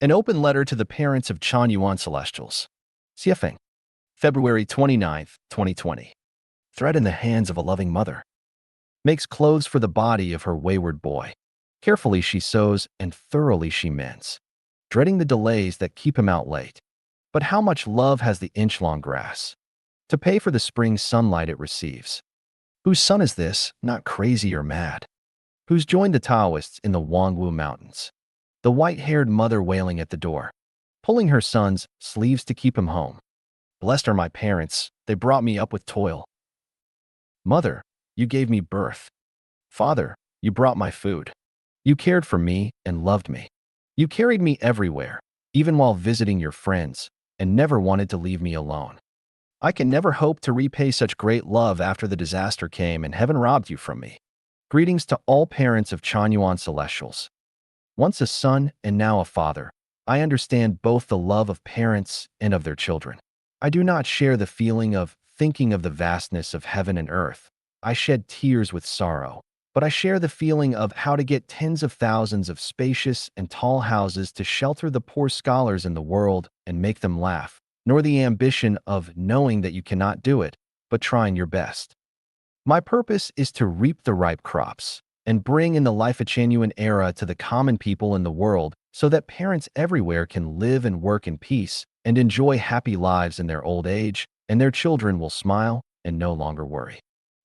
An open letter to the parents of Chanyuan Celestials. CFing. February 29th, 2020. Thread in the hands of a loving mother. Makes clothes for the body of her wayward boy. Carefully she sews and thoroughly she mends, dreading the delays that keep him out late. But how much love has the inch-long grass to pay for the spring sunlight it receives? Whose son is this, not crazy or mad? Who's joined the Taoists in the Wangwu Mountains? The white-haired mother wailing at the door, pulling her son's sleeves to keep him home. Blessed are my parents, they brought me up with toil. Mother, you gave me birth. Father, you brought my food. You cared for me and loved me. You carried me everywhere, even while visiting your friends, and never wanted to leave me alone. I can never hope to repay such great love after the disaster came and heaven robbed you from me. Greetings to all parents of Chanyuan Celestials. Once a son and now a father, I understand both the love of parents and of their children. I do not share the feeling of thinking of the vastness of heaven and earth. I shed tears with sorrow, but I share the feeling of how to get tens of thousands of spacious and tall houses to shelter the poor scholars in the world and make them laugh, nor the ambition of knowing that you cannot do it, but trying your best. My purpose is to reap the ripe crops and bring in the Lifechanyuan era to the common people in the world so that parents everywhere can live and work in peace and enjoy happy lives in their old age, and their children will smile and no longer worry.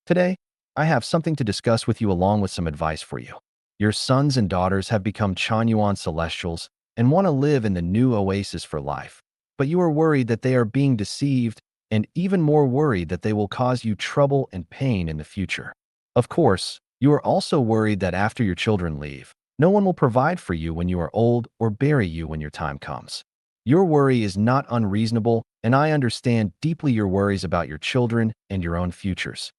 Today, I have something to discuss with you along with some advice for you. Your sons and daughters have become Chanyuan Celestials and want to live in the new oasis for life, but you are worried that they are being deceived and even more worried that they will cause you trouble and pain in the future. Of course, you are also worried that after your children leave, no one will provide for you when you are old or bury you when your time comes. Your worry is not unreasonable, and I understand deeply your worries about your children and your own futures.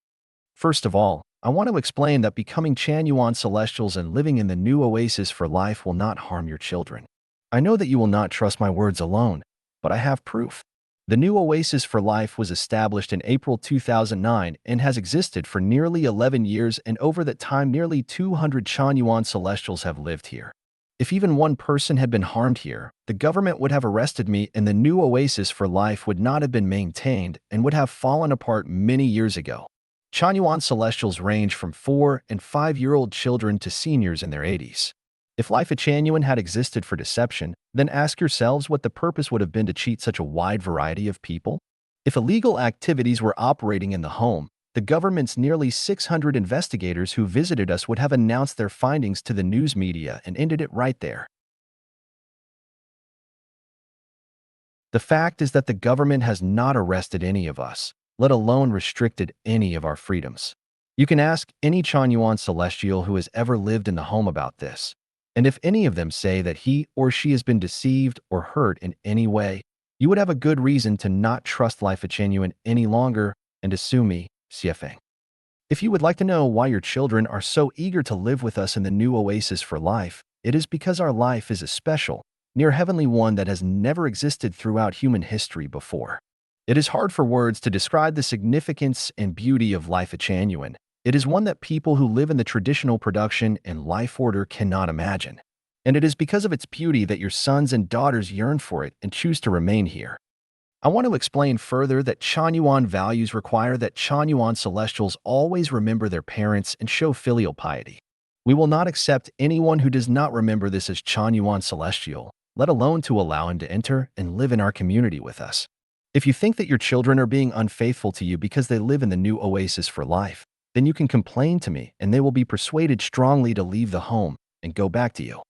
First of all, I want to explain that becoming Chanyuan Celestials and living in the new oasis for life will not harm your children. I know that you will not trust my words alone, but I have proof. The new oasis for life was established in April 2009 and has existed for nearly 11 years, and over that time nearly 200 Chanyuan Celestials have lived here. If even one person had been harmed here, the government would have arrested me and the new oasis for life would not have been maintained and would have fallen apart many years ago. Chanyuan Celestials range from 4- and 5-year-old children to seniors in their 80s. If Lifechanyuan had existed for deception, then ask yourselves what the purpose would have been to cheat such a wide variety of people. If illegal activities were operating in the home, the government's nearly 600 investigators who visited us would have announced their findings to the news media and ended it right there. The fact is that the government has not arrested any of us, let alone restricted any of our freedoms. You can ask any Chanyuan Celestial who has ever lived in the home about this. And if any of them say that he or she has been deceived or hurt in any way, you would have a good reason to not trust Lifechanyuan any longer and to sue me, CFing. If you would like to know why your children are so eager to live with us in the new oasis for life, it is because our life is a special, near heavenly one that has never existed throughout human history before. It is hard for words to describe the significance and beauty of Lifechanyuan. It is one that people who live in the traditional production and life order cannot imagine. And it is because of its beauty that your sons and daughters yearn for it and choose to remain here. I want to explain further that Chanyuan values require that Chanyuan Celestials always remember their parents and show filial piety. We will not accept anyone who does not remember this as Chanyuan Celestial, let alone to allow him to enter and live in our community with us. If you think that your children are being unfaithful to you because they live in the new oasis for life, then you can complain to me and they will be persuaded strongly to leave the home and go back to you.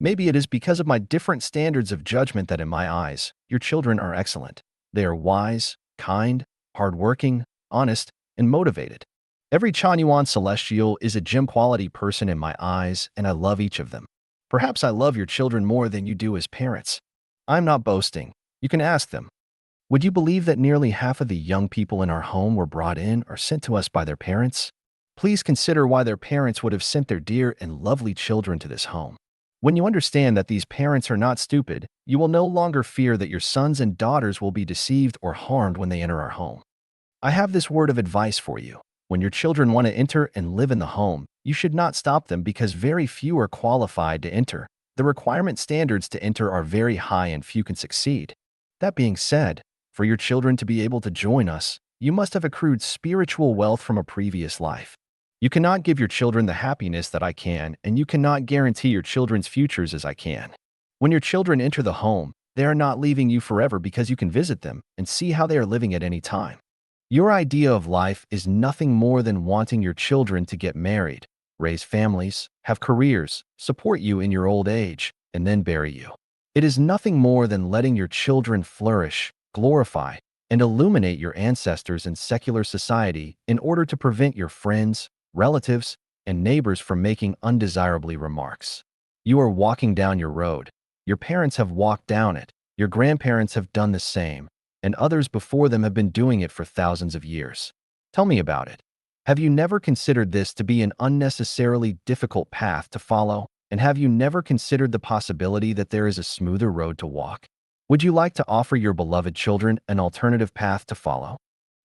Maybe it is because of my different standards of judgment that in my eyes, your children are excellent. They are wise, kind, hardworking, honest, and motivated. Every Chanyuan Celestial is a gem-quality person in my eyes, and I love each of them. Perhaps I love your children more than you do as parents. I'm not boasting. You can ask them. Would you believe that nearly half of the young people in our home were brought in or sent to us by their parents? Please consider why their parents would have sent their dear and lovely children to this home. When you understand that these parents are not stupid, you will no longer fear that your sons and daughters will be deceived or harmed when they enter our home. I have this word of advice for you. When your children want to enter and live in the home, you should not stop them because very few are qualified to enter, The requirement standards to enter are very high and few can succeed. That being said, for your children to be able to join us, you must have accrued spiritual wealth from a previous life. You cannot give your children the happiness that I can, and you cannot guarantee your children's futures as I can. When your children enter the home, they are not leaving you forever because you can visit them and see how they are living at any time. Your idea of life is nothing more than wanting your children to get married, raise families, have careers, support you in your old age, and then bury you. It is nothing more than letting your children flourish, glorify, and illuminate your ancestors in secular society in order to prevent your friends, relatives, and neighbors from making undesirably remarks. You are walking down your road. Your parents have walked down it. Your grandparents have done the same, and others before them have been doing it for thousands of years. Tell me about it. Have you never considered this to be an unnecessarily difficult path to follow? And have you never considered the possibility that there is a smoother road to walk? Would you like to offer your beloved children an alternative path to follow?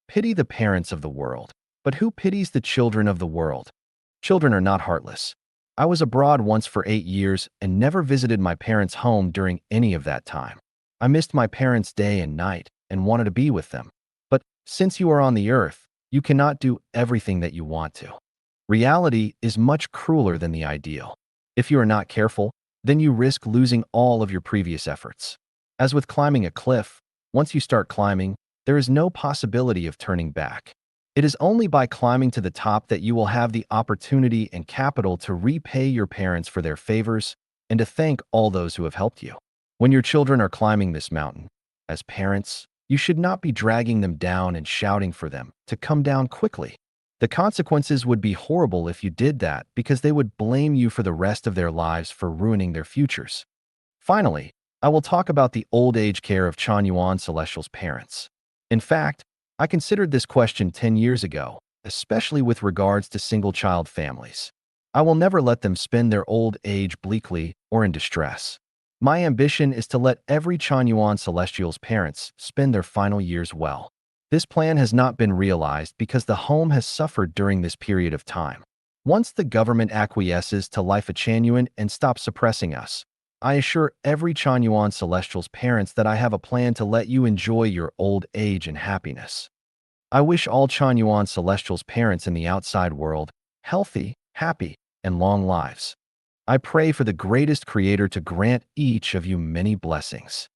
Pity the parents of the world. But who pities the children of the world? Children are not heartless. I was abroad once for 8 years and never visited my parents' home during any of that time. I missed my parents day and night and wanted to be with them. But since you are on the earth, you cannot do everything that you want to. Reality is much crueler than the ideal. If you are not careful, then you risk losing all of your previous efforts. As with climbing a cliff, once you start climbing, there is no possibility of turning back. It is only by climbing to the top that you will have the opportunity and capital to repay your parents for their favors and to thank all those who have helped you. When your children are climbing this mountain, as parents, you should not be dragging them down and shouting for them to come down quickly. The consequences would be horrible if you did that because they would blame you for the rest of their lives for ruining their futures. Finally, I will talk about the old age care of Chanyuan Celestial's parents. In fact, I considered this question 10 years ago, especially with regards to single-child families. I will never let them spend their old age bleakly or in distress. My ambition is to let every Chanyuan Celestial's parents spend their final years well. This plan has not been realized because the home has suffered during this period of time. Once the government acquiesces to Lifechanyuan and stops suppressing us, I assure every Chanyuan Celestial's parents that I have a plan to let you enjoy your old age and happiness. I wish all Chanyuan Celestial's parents in the outside world healthy, happy, and long lives. I pray for the greatest Creator to grant each of you many blessings.